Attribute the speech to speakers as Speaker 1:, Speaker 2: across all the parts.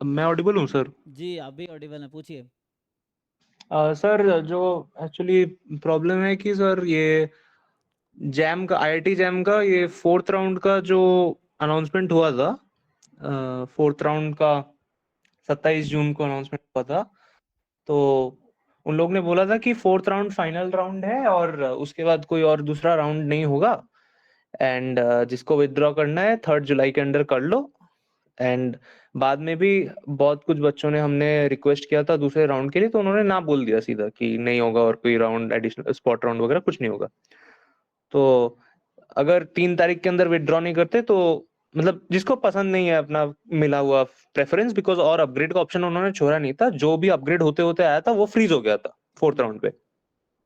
Speaker 1: मैं ऑडिबल हूँ सर?
Speaker 2: जी आप भी ऑडिबल हैं, पूछिए।
Speaker 1: सर जो एक्चुअली प्रॉब्लम है कि सर ये जैम का, आईआईटी जैम का ये फोर्थ राउंड का जो अनाउंसमेंट हुआ था, फोर्थ राउंड का 27 जून को अनाउंसमेंट हुआ था। तो उन लोग ने बोला था कि फोर्थ राउंड फाइनल राउंड है और उसके बाद कोई और दूसरा राउंड नहीं होगा। एंड जिसको विदड्रॉ करना है 3 जुलाई के अंदर कर लो। एंड बाद में भी बहुत कुछ बच्चों ने, हमने रिक्वेस्ट किया था दूसरे राउंड के लिए, तो उन्होंने ना बोल दिया सीधा कि नहीं होगा और कोई राउंड एडिशनल स्पॉट राउंड वगैरह कुछ नहीं होगा। तो अगर 3 तारीख के अंदर विदड्रॉ नहीं करते तो मतलब जिसको पसंद नहीं है अपना मिला हुआ प्रेफरेंस, बिकॉज और अपग्रेड का ऑप्शन उन्होंने छोड़ा नहीं था, जो भी अपग्रेड होते होते आया था वो फ्रीज हो गया था फोर्थ राउंड पे।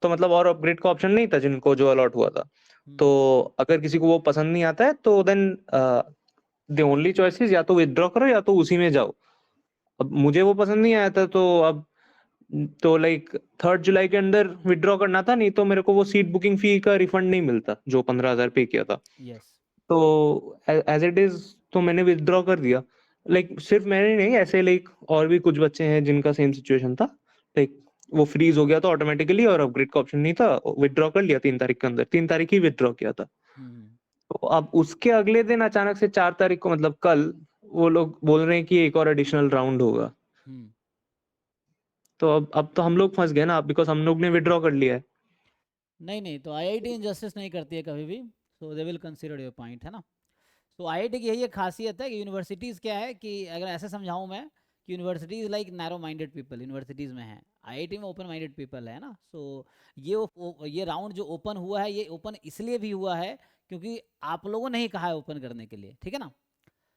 Speaker 1: तो मतलब और अपग्रेड का ऑप्शन नहीं था जिनको जो अलॉट हुआ था। तो अगर किसी को वो पसंद नहीं आता है तो then the only choice is या तो विदड्रॉ करो या तो उसी में जाओ। अब मुझे वो पसंद नहीं आया था तो अब तो लाइक 3 जुलाई के अंदर विदड्रॉ करना था, नहीं तो मेरे को वो सीट बुकिंग फी का रिफंड नहीं मिलता जो 15,000 पे किया था।
Speaker 2: यस।
Speaker 1: तो एज इट इज तो मैंने विदड्रॉ कर दिया। लाइक सिर्फ मैंने नहीं, ऐसे लाइक और भी कुछ बच्चे हैं जिनका सेम सिचुएशन था। लाइक वो फ्रीज हो गया था ऑटोमेटिकली और अपग्रेड का ऑप्शन नहीं था, विदड्रॉ कर लिया 3 तारीख के अंदर, 3 तारीख ही विदड्रॉ किया था।
Speaker 2: हम्म।
Speaker 1: तो अब उसके अगले दिन अचानक से 4 तारीख को, मतलब कल, वो लोग बोल रहे हैं कि एक और एडिशनल राउंड होगा।
Speaker 2: हम्म।
Speaker 1: तो अब तो हम लोग फंस गए ना, बिकॉज हम लोग ने विदड्रॉ कर लिया है।
Speaker 2: नहीं नहीं, तो आईआईटी इनजस्टिस नहीं करती है कभी भी। So they will consider your point, है ना। तो आईआईटी की यही एक खासियत है कि यूनिवर्सिटीज़ क्या है कि अगर ऐसे समझाऊं मैं कि universities like narrow minded people universities में है, आईआईटी में ओपन माइंडेड पीपल है ना। सो ये राउंड जो ओपन हुआ है, ये ओपन इसलिए भी हुआ है क्योंकि आप लोगों ने ही कहा है ओपन करने के लिए, ठीक है ना।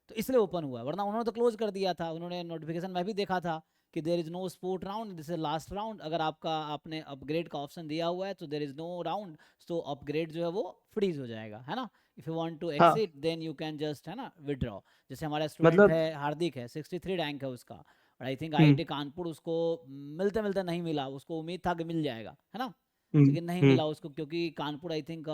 Speaker 2: तो इसलिए ओपन हुआ, वरना उन्होंने तो क्लोज कर दिया था। उन्होंने नोटिफिकेशन में भी देखा था कि there is no spot round, this is last round. अगर आपने अपग्रेड का ऑप्शन दिया हुआ है तो देर इज़ नो राउंड, तो अपग्रेड जो है वो फ्रीज हो जाएगा, है ना। इफ़ यू वांट टू
Speaker 1: हाँ
Speaker 2: exit then you can just, है ना, विड्रॉ। जैसे हमारा स्टूडेंट
Speaker 1: मतलब
Speaker 2: है हार्दिक है, 63 रैंक है उसका, और I think
Speaker 1: hmm
Speaker 2: IIT Kanpur उसको मिलते मिलते नहीं मिला। उसको उम्मीद था कि मिल जाएगा, है ना,
Speaker 1: हम्म
Speaker 2: लेकिन नहीं
Speaker 1: हम्म
Speaker 2: मिला उसको, क्योंकि कानपुर आई थिंक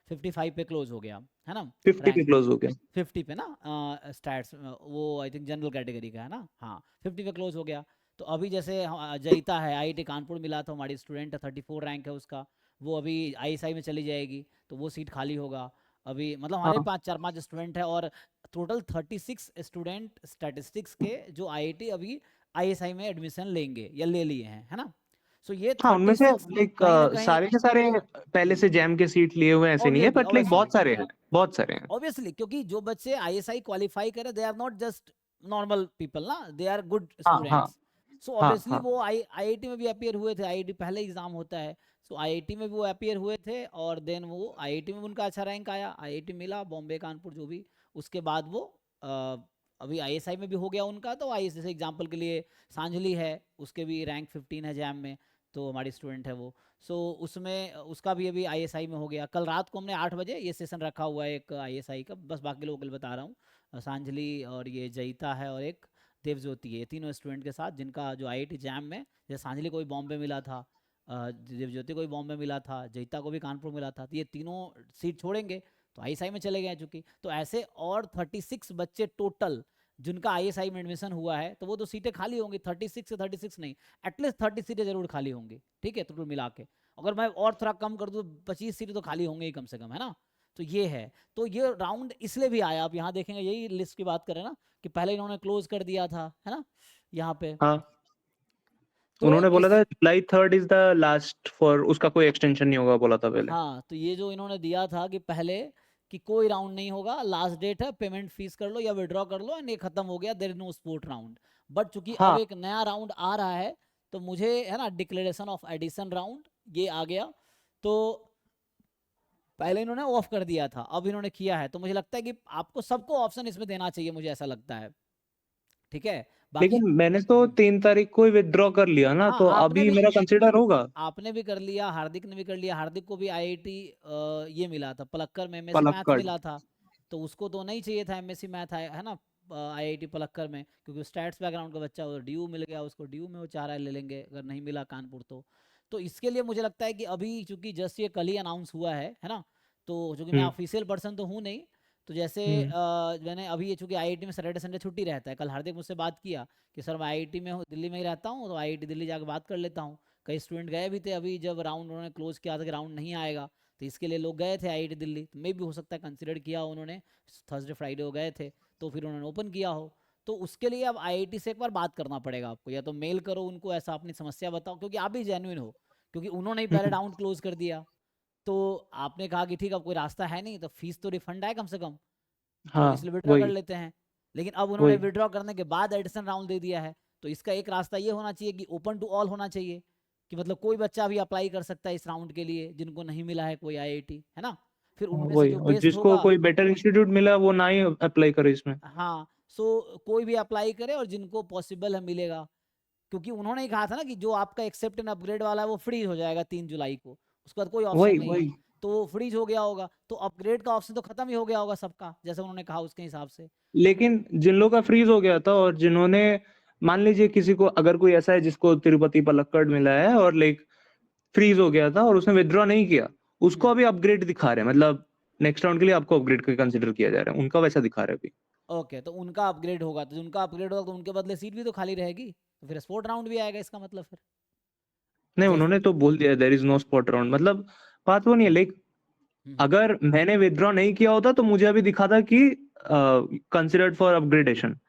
Speaker 2: 55 पे क्लोज हो गया, है ना,
Speaker 1: 50 पे
Speaker 2: रैंक।
Speaker 1: क्लोज हो गया।
Speaker 2: 50 पे ना, स्टैट्स वो आई थिंक जनरल कैटेगरी का है ना, हाँ 50 पे क्लोज हो गया। तो अभी जैसे जयिता है, आईआईटी कानपुर मिला था, हमारी स्टूडेंट है, 34 रैंक है उसका। वो अभी आईएसआई में चली जाएगी, तो वो सीट खाली होगा अभी। मतलब हमारे
Speaker 1: हाँ
Speaker 2: पाँच चार पाँच स्टूडेंट है, और टोटल 36 स्टूडेंट स्टैटिस्टिक्स के जो आईआईटी अभी आईएसआई में एडमिशन लेंगे या ले लिए हैं, है ना। सो ये
Speaker 1: हाँ, उनमें से
Speaker 2: 36
Speaker 1: लाइक
Speaker 2: कहीं ना कहीं,
Speaker 1: सारे के सारे पहले से जैम के सीट लिए हुए हैं, ऐसे नहीं है,
Speaker 2: ऑब्वियसली
Speaker 1: बट लाइक
Speaker 2: ऑब्वियसली
Speaker 1: बहुत सारे हैं, बहुत सारे हैं।
Speaker 2: ऑब्वियसली, क्योंकि जो बच्चे आईएसआई क्वालिफाई करे they are not just normal people ना, दे आर गुड
Speaker 1: हाँ हाँ
Speaker 2: स्टूडेंट्स। सो
Speaker 1: हाँ
Speaker 2: ऑब्वियसली
Speaker 1: हाँ
Speaker 2: वो आईआईटी में भी अपियर हुए थे, आईआईटी पहले एग्जाम होता है। सो आईआईटी में भी वो अपियर हुए थे, और देन वो आईआईटी में उनका अच्छा रैंक आया, आईआईटी मिला, बॉम्बे कानपुर जो भी। उसके बाद वो अभी आईएसआई में भी हो गया उनका। तो आई जैसे एग्जाम्पल के लिए सांझली है, उसके भी रैंक 15 है जैम में, तो हमारी स्टूडेंट है वो। सो उसमें उसका भी अभी आईएसआई में हो गया। कल रात को हमने 8 बजे ये सेशन रखा हुआ है एक आईएसआई का, बस बाकी लोगों के लिए बता रहा हूँ। सांजलि और ये जयिता है और एक देवज्योति है, ये तीनों स्टूडेंट के साथ जिनका जो आईआईटी जैम में, जैसे सांजलि को भी बॉम्बे मिला था, देवज्योति को भी बॉम्बे मिला था, जयिता को भी कानपुर मिला था, तो ये तीनों सीट छोड़ेंगे तो आईएसआई में चले गए चूंकि। तो ऐसे और 36 बच्चे टोटल जिनका आईएसआई में एडमिशन हुआ है, तो वो तो सीटें खाली होंगी, 36 से 36 नहीं, एटलीस्ट 30 सीटें जरूर खाली होंगी, ठीक है, टोटल मिला के। अगर मैं और थोड़ा कम कर दूँ, 25 सीटें तो खाली होंगे ही कम से कम, है ना। तो ये है। तो ये राउंड इसलिए भी आया, आप यहाँ देखेंगे यही लिस्ट की बात करें ना, कि पहले इन्होंने क्लोज कर दिया था, है ना, यहाँ पे।
Speaker 1: हाँ।
Speaker 2: तो
Speaker 1: उन्होंने बोला
Speaker 2: इस,
Speaker 1: था जुलाई 3 इज द लास्ट फॉर, उसका कोई एक्सटेंशन नहीं होगा बोला था पहले।
Speaker 2: हाँ, तो ये जो इन्होंने दिया था कि पहले कि कोई राउंड नहीं होगा, लास्ट डेट है, पेमेंट फीस कर लो या विड्रॉ कर लो, एंड ये खत्म हो गया, there is no spot round. But चूंकि अब
Speaker 1: हाँ
Speaker 2: एक नया राउंड आ रहा है, तो मुझे, है ना, डिक्लेरेशन ऑफ एडिशन राउंड ये आ गया। तो पहले इन्होंने ऑफ कर दिया था, अब इन्होंने किया है, तो मुझे लगता है कि आपको सबको ऑप्शन इसमें देना चाहिए, मुझे ऐसा लगता है, ठीक है। बाकी
Speaker 1: लेकिन मैंने तो 3 तारीख को ही विदड्रॉ कर लिया ना,
Speaker 2: हाँ,
Speaker 1: तो
Speaker 2: आपने
Speaker 1: अभी
Speaker 2: भी
Speaker 1: मेरा कंसिडर होगा।
Speaker 2: आपने भी कर लिया, हार्दिक ने भी कर लिया। हार्दिक को भी आईआईटी ये मिला था, पलक्कर में एमएससी मैथ
Speaker 1: पलक्कड़।
Speaker 2: मिला था। तो उसको तो नहीं चाहिए था एमएससी मैथ, है ना, आईआईटी पलक्कर में, क्योंकि स्टैट्स बैकग्राउंड का बच्चा, वो ड्यू मिल गया उसको, ड्यू में वो चाह रहा है ले लेंगे, अगर नहीं मिला कानपुर तो इसके लिए मुझे लगता है कि अभी चूंकि जस्ट ये कल ही अनाउंस हुआ है ना, तो चूंकि मैं
Speaker 1: हम्म
Speaker 2: ऑफिशियल पर्सन तो हूँ नहीं, तो जैसे मैंने अभी ये चूंकि आईआईटी में सैटरडे संडे छुट्टी रहता है, कल हार्दिक मुझसे बात किया कि सर मैं आईआईटी में हूँ, दिल्ली में ही रहता हूँ, तो आईआईटी दिल्ली जाकर बात कर लेता हूँ। कई स्टूडेंट गए भी थे अभी, जब राउंड उन्होंने क्लोज किया था कि राउंड नहीं आएगा, तो इसके लिए लोग गए थे आईआईटी दिल्ली, तो मे भी हो सकता है कंसिडर किया हो उन्होंने, थर्सडे फ्राइडे हो गए थे, तो फिर उन्होंने ओपन किया हो। तो उसके लिए अब आईआईटी से एक बार बात करना पड़ेगा आपको, या तो मेल करो उनको, ऐसा अपनी समस्या बताओ, क्योंकि आप भी जेन्युइन हो, क्योंकि उन्होंने ही पहले राउंड क्लोज कर दिया। तो आपने कहा कि ठीक है, अब कोई रास्ता है नहीं, तो फीस तो रिफंड आए कम से कम, तो
Speaker 1: हाँ
Speaker 2: इसलिए विड्रॉ कर
Speaker 1: वही
Speaker 2: लेते हैं। लेकिन अब उन्होंने
Speaker 1: वही
Speaker 2: विड्रॉ करने के बाद एडिशन राउंड दे दिया है, तो इसका एक रास्ता ये होना चाहिए कि ओपन टू ऑल होना चाहिए, कि मतलब कोई बच्चा भी अप्लाई कर सकता है इस राउंड के लिए जिनको नहीं मिला है कोई आईआईटी, है ना। फिर उनमें से
Speaker 1: वही,
Speaker 2: जो
Speaker 1: और
Speaker 2: बेस्ट
Speaker 1: जिसको
Speaker 2: होगा,
Speaker 1: कोई बेटर इंस्टीट्यूट मिला वो ना ही अप्लाई करे इसमें।
Speaker 2: हाँ, सो कोई भी अप्लाई करे और जिनको पॉसिबल है मिलेगा, क्योंकि उन्होंने ही कहा था ना कि जो आपका एक्सेप्ट एंड अपग्रेड वाला है वो फ्रीज हो जाएगा 3 जुलाई को, उसके बाद कोई ऑप्शन
Speaker 1: वही
Speaker 2: नहीं है,
Speaker 1: वही
Speaker 2: तो वो फ्रीज हो गया होगा, तो अपग्रेड का ऑप्शन तो खत्म ही हो गया होगा सबका, जैसे उन्होंने कहा उसके हिसाब से।
Speaker 1: लेकिन जिन लोगों का फ्रीज हो गया था और जिन्होंने, मान लीजिए किसी को, अगर कोई ऐसा है जिसको तिरुपति पलक्कड़ मिला है और लाइक फ्रीज हो गया था और उसने विथड्रॉ नहीं किया, उसको अभी अपग्रेड दिखा रहे हैं, मतलब नेक्स्ट राउंड के लिए आपको अपग्रेड का कंसिडर किया जा रहा है, उनका वैसा दिखा रहे हैं अभी।
Speaker 2: ओके, तो उनका अपग्रेड होगा, तो उनका अपग्रेड होगा तो उनके बदले सीट भी तो खाली रहेगी, तो फिर स्पोर्ट राउंड भी आएगा इसका मतलब फिर।
Speaker 1: नहीं,
Speaker 2: जैसे
Speaker 1: उन्होंने तो बोल दिया there is no spot round, मतलब बात वो नहीं है, लाइक
Speaker 2: हम्म,
Speaker 1: अगर मैंने विथड्रॉ नहीं किया होता तो मुझे अभी दिखा था कि कंसिडर्ड फॉर अपग्रेडेशन।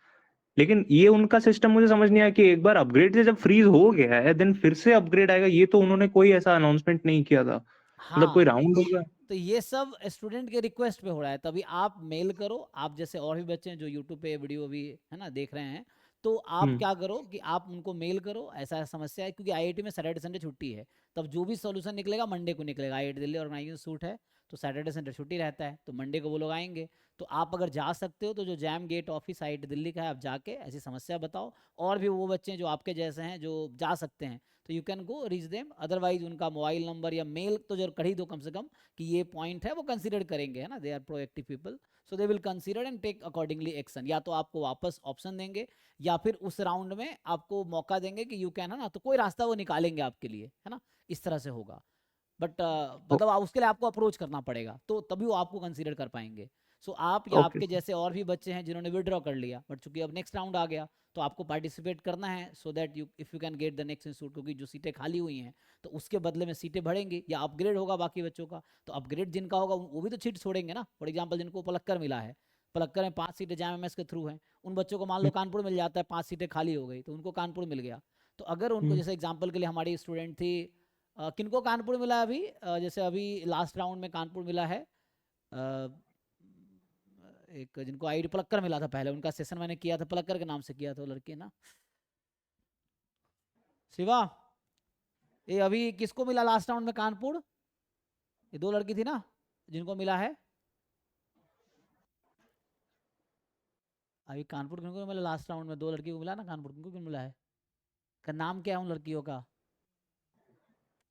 Speaker 1: लेकिन ये उनका सिस्टम मुझे समझ नहीं आया कि एक बार अपग्रेड से जब फ्रीज हो गया है देन फिर से अपग्रेड आएगा, ये तो उन्होंने कोई ऐसा अनाउंसमेंट नहीं किया था, मतलब कोई
Speaker 2: हाँ,
Speaker 1: राउंड होगा।
Speaker 2: तो ये सब स्टूडेंट के रिक्वेस्ट पे हो रहा है, तभी आप मेल करो, आप जैसे और भी बच्चे हैं जो यूट्यूब पे वीडियो भी है ना देख रहे हैं, तो आप
Speaker 1: हम्म
Speaker 2: क्या करो कि आप उनको मेल करो, ऐसा ऐसा समस्या है, क्योंकि आईआईटी में सैटरडे संडे छुट्टी है, तब जो भी सॉल्यूशन निकलेगा मंडे को निकलेगा, आईआईटी दिल्ली ऑर्गेनाइजिंग सूट है, तो सैटरडे संडे छुट्टी रहता है, तो मंडे को वो लोग आएंगे। तो आप अगर जा सकते हो तो जो JAM GATE office IIT Delhi का है, आप जाके ऐसी समस्या बताओ, और भी वो बच्चे हैं जो आपके जैसे हैं जो जा सकते हैं, तो you can go reach them, otherwise उनका मोबाइल नंबर या मेल तो जरूर कर ही दो कम से कम, कि ये पॉइंट है, वो कंसीडर करेंगे, है ना, they are proactive people, so they will consider and take accordingly action, या तो आपको वापस ऑप्शन देंगे, या फिर उस राउंड में आपको मौका देंगे कि यू कैन, है ना, तो कोई रास्ता वो निकालेंगे आपके लिए, है ना, इस तरह से होगा। बट मतलब उसके लिए आपको अप्रोच करना पड़ेगा, तो तभी वो आपको कंसीडर कर पाएंगे। सो आप या
Speaker 1: ओके
Speaker 2: आपके जैसे और भी बच्चे हैं जिन्होंने विड्रॉ कर लिया, बट चूंकि अब नेक्स्ट राउंड आ गया, तो आपको पार्टिसिपेट करना है, so that you if you can get the next institute, क्योंकि जो सीटें खाली हुई हैं तो उसके बदले में सीटें बढ़ेंगी या अपग्रेड होगा बाकी बच्चों का, तो अपग्रेड जिनका होगा वो भी तो सीट छोड़ेंगे ना। फॉर एग्जाम्पल जिनको पलक्कर मिला है, पलक्कर में 5 सीटें जाम एम के थ्रू हैं, उन बच्चों को मान लो कानपुर मिल जाता है, 5 सीटें खाली हो गई तो उनको कानपुर मिल गया, तो अगर उनको, जैसे एग्जाम्पल के लिए हमारी स्टूडेंट थी, किनको कानपुर मिला अभी, जैसे अभी लास्ट राउंड में कानपुर मिला है, अ, एक जिनको आईडी पलक्कर मिला था पहले, उनका सेशन मैंने किया था, पलक्कर के नाम से किया था, वो लड़की ना, शिवा, ये अभी किसको मिला लास्ट राउंड में कानपुर, ये 2 लड़की थी ना जिनको मिला है अभी कानपुर, किनको मिला लास्ट राउंड में, 2 लड़की को मिला ना कानपुर, किनको क्यों मिला है, का नाम क्या है उन लड़कियों का,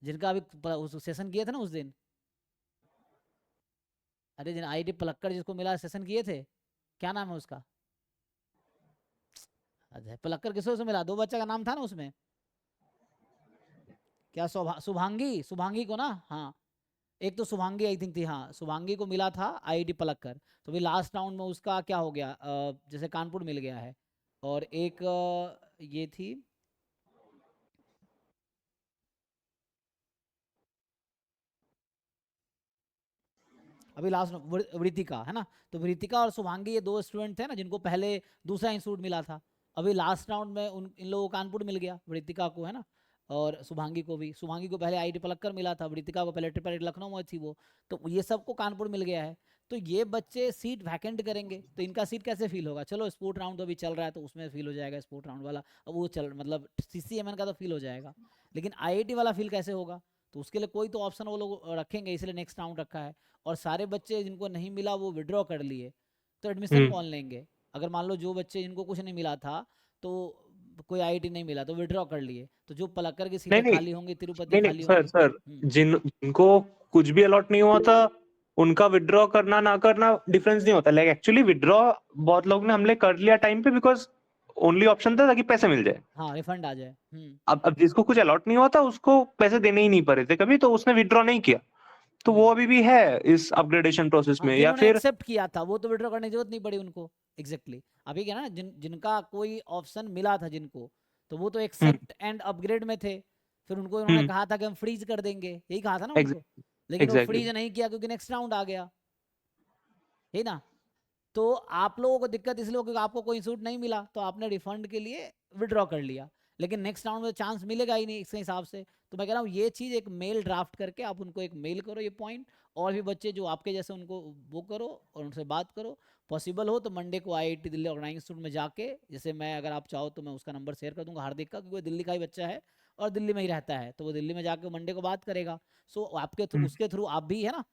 Speaker 2: जिनका अभी उस सेशन किए थे ना उस दिन, अरे जिन आईडी पलक्कर जिसको मिला सेशन किए थे, क्या नाम है उसका, अरे पलक्कर किसको से मिला, 2 बच्चा का नाम था ना उसमें, क्या शुभांगी, शुभांगी को ना, हाँ, एक तो शुभांगी आई थिंक थी, हाँ शुभांगी को मिला था आईडी पलक्कर, तो भी लास्ट राउंड में उसका क्या हो गया, जैसे कानपुर मिल गया है, और एक ये थी, अभी लास्ट वृतिका, है ना, तो वृतिका और शुभांगी ये 2 स्टूडेंट थे ना जिनको पहले दूसरा इंस्टीट्यूट मिला था, अभी लास्ट राउंड में इन लोगों को कानपुर मिल गया, वृतिका को, है ना, और शुभांगी को भी, शुभांगी को पहले आईडी पलक्कर मिला था, वृतिका को पहले ट्रिपल लखनऊ में थी वो, तो ये सबको कानपुर मिल गया है, तो ये बच्चे सीट वैकेंट करेंगे, तो इनका सीट कैसे फिल होगा, चलो स्पोर्ट राउंड तो अभी चल रहा है तो उसमें फिल हो जाएगा स्पोर्ट राउंड वाला, अब वो चल मतलब सीसीएमएन का तो फिल हो जाएगा, लेकिन आईआईटी वाला फिल कैसे होगा, तो उसके लिए कोई तो ऑप्शन वो लोग रखेंगे, इसलिए नेक्स्ट राउंड रखा है, और सारे बच्चे जिनको नहीं मिला वो विड्रॉ कर लिए, तो एडमिशन
Speaker 1: हम्म
Speaker 2: कौन लेंगे, अगर मान लो जो बच्चे जिनको कुछ नहीं मिला था, तो कोई आईआईटी नहीं मिला तो विड्रॉ कर लिए, तो जो पलक्कर की
Speaker 1: नहीं
Speaker 2: सीटें
Speaker 1: नहीं
Speaker 2: खाली होंगी, तिरुपति
Speaker 1: नहीं नहीं
Speaker 2: खाली
Speaker 1: सर
Speaker 2: होंगी।
Speaker 1: सर, जिनको कुछ भी अलॉट नहीं हुआ था उनका विड्रॉ करना ना करना डिफरेंस नहीं होता, लाइक एक्चुअली विड्रॉ बहुत लोग ने हमने कर लिया टाइम पे, बिकॉज ओनली ऑप्शन था ताकि पैसे मिल जाए।
Speaker 2: हाँ, रिफंड आ जाए।
Speaker 1: अब जिसको कुछ अलॉट नहीं हुआ था उसको पैसे देने ही नहीं पड़े थे कभी, तो उसने विड्रॉ नहीं किया। तो वो अभी भी है इस अपग्रेडेशन प्रोसेस
Speaker 2: हाँ,
Speaker 1: में, या
Speaker 2: जिन्होंने
Speaker 1: फिर
Speaker 2: एक्सेप्ट किया था वो तो विड्रॉ करने की जरूरत नहीं पड़ी उनको। एग्जैक्टली अभी क्या ना, जिनका कोई ऑप्शन मिला था जिनको, तो वो तो
Speaker 1: हम्म
Speaker 2: एक्सेप्ट एंड अपग्रेड में थे। फिर उनको उन्होंने
Speaker 1: हम्म
Speaker 2: कहा था कि हम फ्रीज कर देंगे, यही कहा था ना उनको।
Speaker 1: एग्जैक्टली
Speaker 2: लेकिन वो
Speaker 1: एग्जैक्टली
Speaker 2: फ्रीज नहीं किया क्योंकि नेक्स्ट राउंड आ गया, है ना। तो आप लोगों को दिक्कत इसलिए हो क्योंकि आपको कोई सूट नहीं मिला, तो आपने रिफंड के लिए विड्रॉ कर लिया, लेकिन नेक्स्ट राउंड में चांस मिलेगा ही नहीं इसके हिसाब से। तो मैं कह रहा हूँ ये चीज़ एक मेल ड्राफ्ट करके आप उनको एक मेल करो ये पॉइंट, और भी बच्चे जो आपके जैसे उनको वो करो और उनसे बात करो। पॉसिबल हो तो मंडे को IIT दिल्ली ऑर्गेनाइजिंग इंस्टीट्यूट में जाके, जैसे मैं, अगर आप चाहो तो मैं उसका नंबर शेयर कर दूंगा हार्दिक का, क्योंकि वो दिल्ली का ही बच्चा है और दिल्ली में ही रहता है, तो वो दिल्ली में जाके मंडे को बात करेगा। सो आपके थ्रू, उसके थ्रू आप भी है ना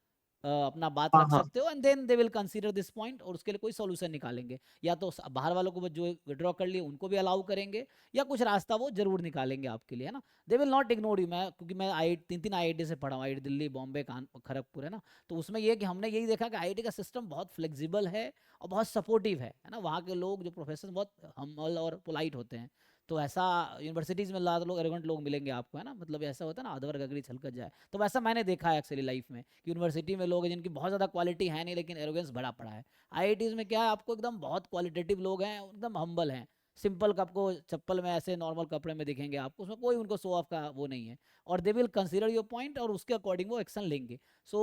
Speaker 2: अपना बात
Speaker 1: हाँ
Speaker 2: रख
Speaker 1: हाँ
Speaker 2: सकते हो, and then they will consider this point, और उसके लिए कोई सॉल्यूशन निकालेंगे। या तो बाहर वालों को जो विड्रॉ कर लिए उनको भी अलाउ करेंगे, या कुछ रास्ता वो जरूर निकालेंगे आपके लिए, है ना। They will not ignore you. मैं, क्योंकि मैं तीन IIT से पढ़ा हूँ, IIT दिल्ली, बॉम्बे, खड़गपुर, है ना। तो उसमें ये कि हमने यही देखा कि IIT का सिस्टम बहुत फ्लेक्सिबल है और बहुत सपोर्टिव है ना। वहाँ के लोग जो प्रोफेसर बहुत हम्बल और पोलाइट होते हैं। तो ऐसा यूनिवर्सिटीज़ में ज़्यादा लोग एरोगेंट लोग मिलेंगे आपको, है ना। मतलब ऐसा होता है ना, अधवर गगरी छलकत जाए, तो वैसा मैंने देखा है एक्चुअली लाइफ में कि यूनिवर्सिटी में लोग हैं जिनकी बहुत ज़्यादा क्वालिटी है नहीं, लेकिन एरोगेंस बड़ा पड़ा है। IITs में क्या है, आपको एकदम बहुत क्वालिटेटिव लोग हैं, एकदम हम्बल हैं, सिंपल आपको चप्पल में ऐसे नॉर्मल कपड़े में दिखेंगे आपको, उसमें कोई उनको शो ऑफ का वो नहीं है, और they will consider your point और उसके अकॉर्डिंग वो एक्शन लेंगे। So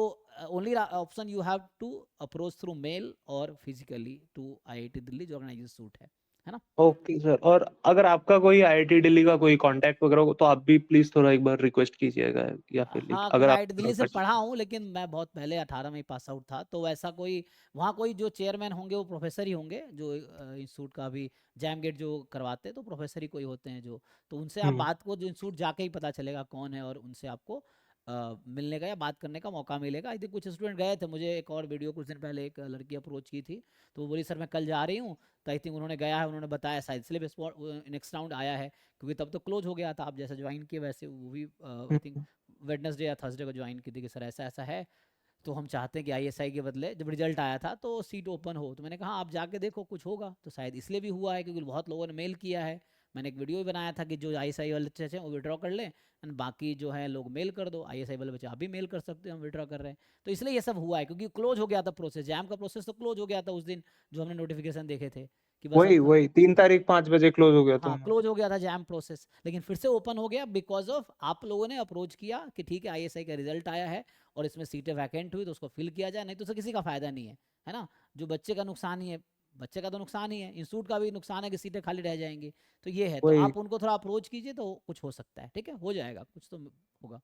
Speaker 2: only option you have to approach through mail और फिजिकली टू IIT दिल्ली जो ऑर्गेनाइज सूट है ना।
Speaker 1: Okay sir. और अगर आपका कोई IIT दिल्ली का कोई कांटेक्ट वगैरह हो तो आप भी प्लीज थोड़ा एक बार रिक्वेस्ट कीजिएगा, या फिर
Speaker 2: हाँ,
Speaker 1: अगर
Speaker 2: क्योंकि
Speaker 1: आप
Speaker 2: IIT दिल्ली से पढ़ा हूँ, लेकिन मैं बहुत पहले 18 में ही पास आउट था, तो वैसा कोई वहाँ कोई जो चेयरमैन होंगे वो प्रोफेसर ही होंगे, जो इंस्टीट्यूट का भी जैम गेट जो करवाते हैं, तो प्रोफेसर ही कोई होते हैं जो, तो उनसे आप
Speaker 1: हम्म
Speaker 2: बात को, जो इंस्टीट्यूट जाके ही पता चलेगा कौन है, और उनसे आपको मिलने का या बात करने का मौका मिलेगा। आई थिंक कुछ स्टूडेंट गए थे, मुझे एक और वीडियो कुछ दिन पहले एक लड़की अप्रोच की थी, तो वो बोली सर मैं कल जा रही हूँ, तो आई थिंक उन्होंने गया है, उन्होंने बताया शायद इसलिए नेक्स्ट राउंड आया है, क्योंकि तब तो क्लोज हो गया था। आप जैसे ज्वाइन किए वैसे वो भी आई थिंक
Speaker 1: हम्म।
Speaker 2: वेडनेसडे या थर्सडे को ज्वाइन की थी कि सर ऐसा ऐसा है, तो हम चाहते हैं कि ISI के बदले, जब रिजल्ट आया था तो सीट ओपन हो, तो मैंने कहा आप जाके देखो कुछ होगा, तो शायद इसलिए भी हुआ है क्योंकि बहुत लोगों ने मेल किया है। मैंने एक वीडियो भी बनाया था कि जो ISI वाले बच्चे हैं वो विड्रॉ कर लें, एंड बाकी जो है लोग मेल कर दो, ISI वाले बच्चे आप भी मेल कर सकते हो, हम विड्रॉ कर रहे हैं। तो इसलिए ये सब हुआ है, क्योंकि क्लोज हो गया था प्रोसेस, जैम का प्रोसेस तो क्लोज हो गया था उस दिन जो हमने नोटिफिकेशन देखे थे कि बस
Speaker 1: वही
Speaker 2: अब
Speaker 1: वही 3 तारीख 5 बजे क्लोज हो गया था।
Speaker 2: हाँ क्लोज हो गया था जैम प्रोसेस, लेकिन फिर से ओपन हो गया बिकॉज ऑफ आप लोगों ने अप्रोच किया कि ठीक है ISI का रिजल्ट आया है और इसमें सीटें वैकेंट हुई तो उसको फिल किया जाए, नहीं तो उससे किसी का फायदा नहीं है ना। जो बच्चे का नुकसान ही है, बच्चे का तो नुकसान ही है, इंस्टीट्यूट का भी नुकसान है कि सीटें खाली रह जाएंगी। तो ये है, तो
Speaker 1: वही।
Speaker 2: आप उनको थोड़ा अप्रोच कीजिए तो कुछ हो सकता है, ठीक है, हो जाएगा, कुछ तो होगा।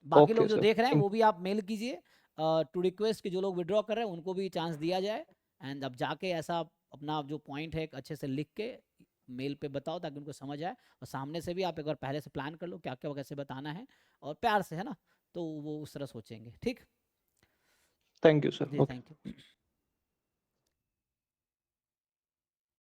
Speaker 2: बाकी लोग
Speaker 1: ओके
Speaker 2: जो
Speaker 1: सर,
Speaker 2: देख रहे हैं
Speaker 1: थैंक
Speaker 2: वो भी आप मेल कीजिए टू रिक्वेस्ट कि जो लोग विड्रॉ कर रहे हैं उनको भी चांस दिया जाए, एंड अब जाके ऐसा अपना जो पॉइंट है एक अच्छे से लिख के मेल पे बताओ ताकि उनको समझ आए, और सामने से भी आप एक बार पहले से प्लान कर लो क्या क्या कैसे बताना है, और प्यार से, है ना, तो वो उस तरह सोचेंगे। ठीक,
Speaker 1: थैंक यू सर।
Speaker 2: जी
Speaker 1: ओके।
Speaker 2: Thank you.